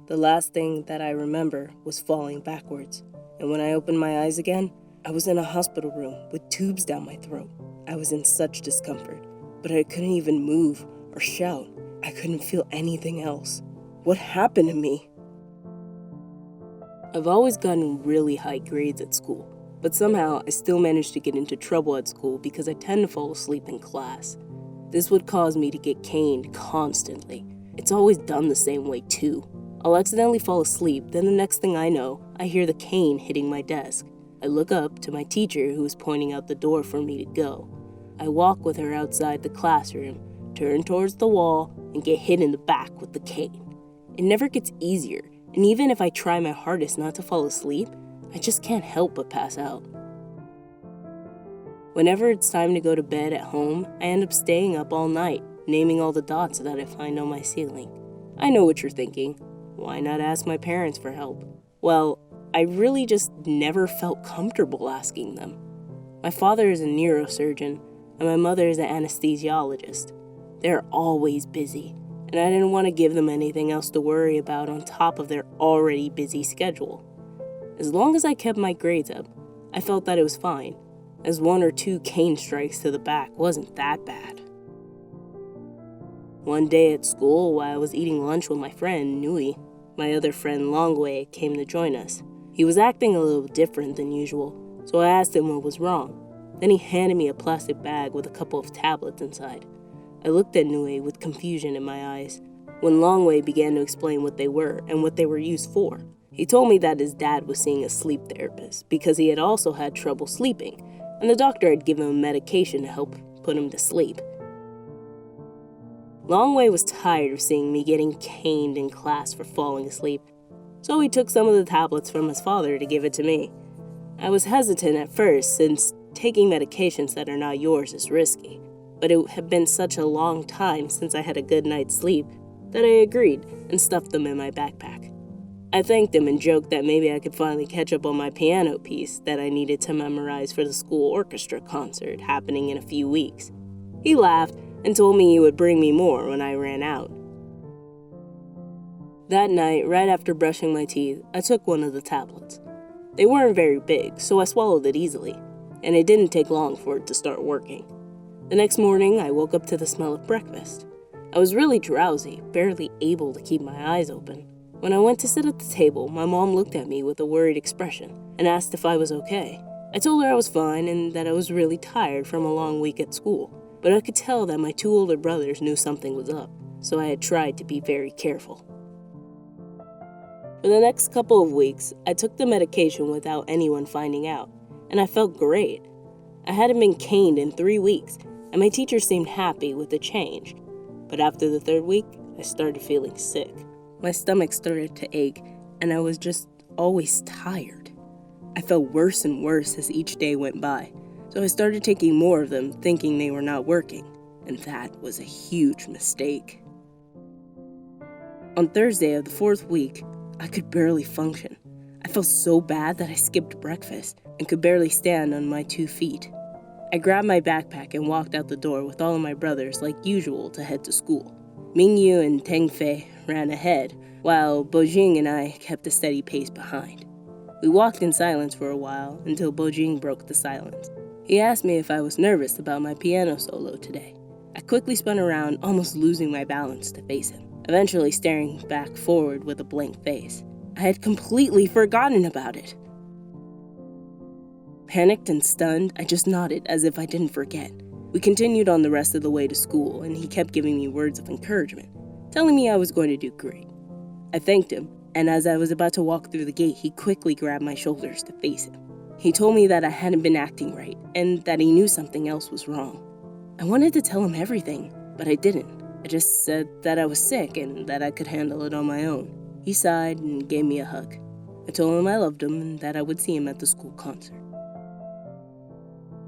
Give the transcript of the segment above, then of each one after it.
The last thing that I remember was falling backwards, and when I opened my eyes again, I was in a hospital room with tubes down my throat. I was in such discomfort, but I couldn't even move or shout. I couldn't feel anything else. What happened to me? I've always gotten really high grades at school, but somehow I still managed to get into trouble at school because I tend to fall asleep in class. This would cause me to get caned constantly. It's always done the same way too. I'll accidentally fall asleep, then the next thing I know, I hear the cane hitting my desk. I look up to my teacher who is pointing out the door for me to go. I walk with her outside the classroom, turn towards the wall, and get hit in the back with the cane. It never gets easier, and even if I try my hardest not to fall asleep, I just can't help but pass out. Whenever it's time to go to bed at home, I end up staying up all night, naming all the dots that I find on my ceiling. I know what you're thinking. Why not ask my parents for help? Well, I really just never felt comfortable asking them. My father is a neurosurgeon, and my mother is an anesthesiologist. They're always busy, and I didn't want to give them anything else to worry about on top of their already busy schedule. As long as I kept my grades up, I felt that it was fine, as 1 or 2 cane strikes to the back wasn't that bad. One day at school, while I was eating lunch with my friend, Nui, my other friend, Longwei, came to join us. He was acting a little different than usual, so I asked him what was wrong. Then he handed me a plastic bag with a couple of tablets inside. I looked at Nui with confusion in my eyes when Longwei began to explain what they were and what they were used for. He told me that his dad was seeing a sleep therapist because he had also had trouble sleeping, and the doctor had given him medication to help put him to sleep. Longwei was tired of seeing me getting caned in class for falling asleep, so he took some of the tablets from his father to give it to me. I was hesitant at first since taking medications that are not yours is risky, but it had been such a long time since I had a good night's sleep that I agreed and stuffed them in my backpack. I thanked him and joked that maybe I could finally catch up on my piano piece that I needed to memorize for the school orchestra concert happening in a few weeks. He laughed and told me he would bring me more when I ran out. That night, right after brushing my teeth, I took one of the tablets. They weren't very big, so I swallowed it easily, and it didn't take long for it to start working. The next morning, I woke up to the smell of breakfast. I was really drowsy, barely able to keep my eyes open. When I went to sit at the table, my mom looked at me with a worried expression and asked if I was okay. I told her I was fine and that I was really tired from a long week at school, but I could tell that my 2 older brothers knew something was up, so I had tried to be very careful. For the next couple of weeks, I took the medication without anyone finding out, and I felt great. I hadn't been caned in 3 weeks, and my teacher seemed happy with the change. But after the 3rd week, I started feeling sick. My stomach started to ache, and I was just always tired. I felt worse and worse as each day went by, so I started taking more of them thinking they were not working, and that was a huge mistake. On Thursday of the 4th week, I could barely function. I felt so bad that I skipped breakfast and could barely stand on my 2 feet. I grabbed my backpack and walked out the door with all of my brothers like usual to head to school. Mingyu and Tengfei ran ahead, while Bojing and I kept a steady pace behind. We walked in silence for a while until Bojing broke the silence. He asked me if I was nervous about my piano solo today. I quickly spun around, almost losing my balance to face him, eventually staring back forward with a blank face. I had completely forgotten about it. Panicked and stunned, I just nodded as if I didn't forget. We continued on the rest of the way to school, and he kept giving me words of encouragement, telling me I was going to do great. I thanked him, and as I was about to walk through the gate, he quickly grabbed my shoulders to face him. He told me that I hadn't been acting right, and that he knew something else was wrong. I wanted to tell him everything, but I didn't. I just said that I was sick and that I could handle it on my own. He sighed and gave me a hug. I told him I loved him and that I would see him at the school concert.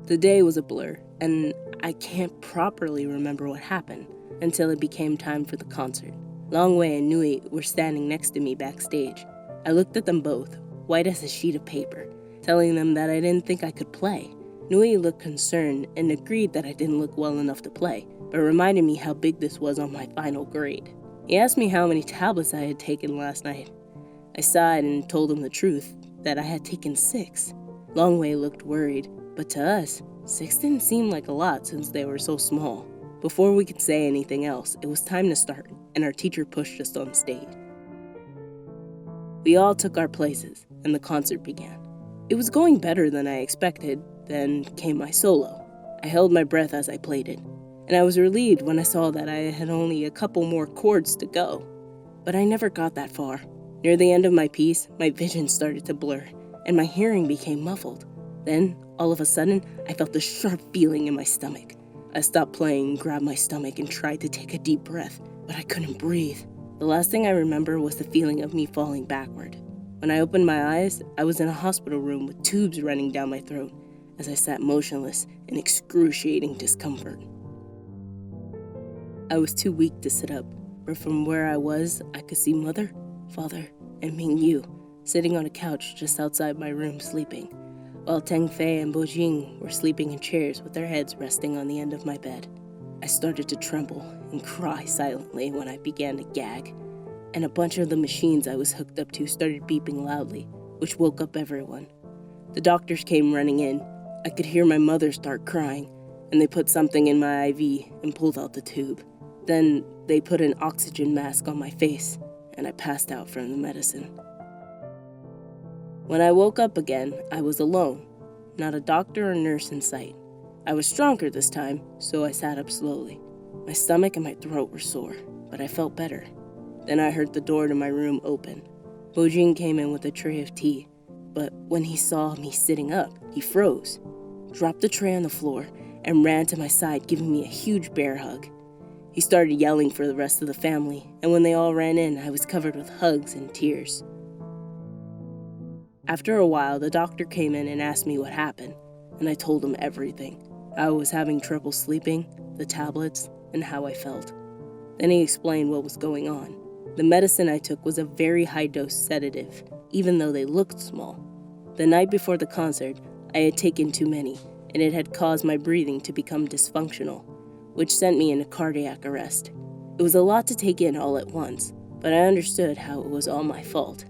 The day was a blur, and I can't properly remember what happened until it became time for the concert. Longwei and Nui were standing next to me backstage. I looked at them both, white as a sheet of paper, telling them that I didn't think I could play. Nui looked concerned and agreed that I didn't look well enough to play, but reminded me how big this was on my final grade. He asked me how many tablets I had taken last night. I sighed and told him the truth, that I had taken 6. Longway looked worried, but to us, 6 didn't seem like a lot since they were so small. Before we could say anything else, it was time to start, and our teacher pushed us on stage. We all took our places, and the concert began. It was going better than I expected. Then came my solo. I held my breath as I played it, and I was relieved when I saw that I had only a couple more chords to go. But I never got that far. Near the end of my piece, my vision started to blur, and my hearing became muffled. Then, all of a sudden, I felt a sharp feeling in my stomach. I stopped playing, grabbed my stomach, and tried to take a deep breath, but I couldn't breathe. The last thing I remember was the feeling of me falling backward. When I opened my eyes, I was in a hospital room with tubes running down my throat as I sat motionless in excruciating discomfort. I was too weak to sit up, but from where I was, I could see Mother, Father, and Mingyu sitting on a couch just outside my room sleeping, while Teng Fei and Bojing were sleeping in chairs with their heads resting on the end of my bed. I started to tremble and cry silently when I began to gag, and a bunch of the machines I was hooked up to started beeping loudly, which woke up everyone. The doctors came running in. I could hear my mother start crying, and they put something in my IV and pulled out the tube. Then they put an oxygen mask on my face, and I passed out from the medicine. When I woke up again, I was alone. Not a doctor or nurse in sight. I was stronger this time, so I sat up slowly. My stomach and my throat were sore, but I felt better. Then I heard the door to my room open. Bojing came in with a tray of tea, but when he saw me sitting up, he froze, dropped the tray on the floor, and ran to my side, giving me a huge bear hug. He started yelling for the rest of the family, and when they all ran in, I was covered with hugs and tears. After a while, the doctor came in and asked me what happened, and I told him everything. I was having trouble sleeping, the tablets, and how I felt. Then he explained what was going on. The medicine I took was a very high-dose sedative, even though they looked small. The night before the concert, I had taken too many, and it had caused my breathing to become dysfunctional, which sent me into cardiac arrest. It was a lot to take in all at once, but I understood how it was all my fault.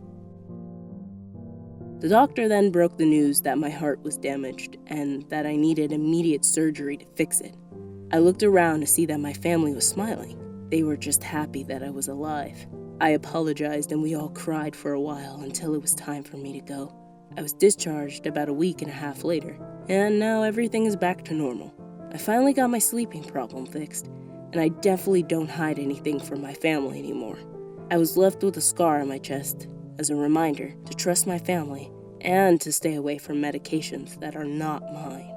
The doctor then broke the news that my heart was damaged and that I needed immediate surgery to fix it. I looked around to see that my family was smiling. They were just happy that I was alive. I apologized and we all cried for a while until it was time for me to go. I was discharged about a week and a half later, and now everything is back to normal. I finally got my sleeping problem fixed, and I definitely don't hide anything from my family anymore. I was left with a scar on my chest as a reminder to trust my family and to stay away from medications that are not mine.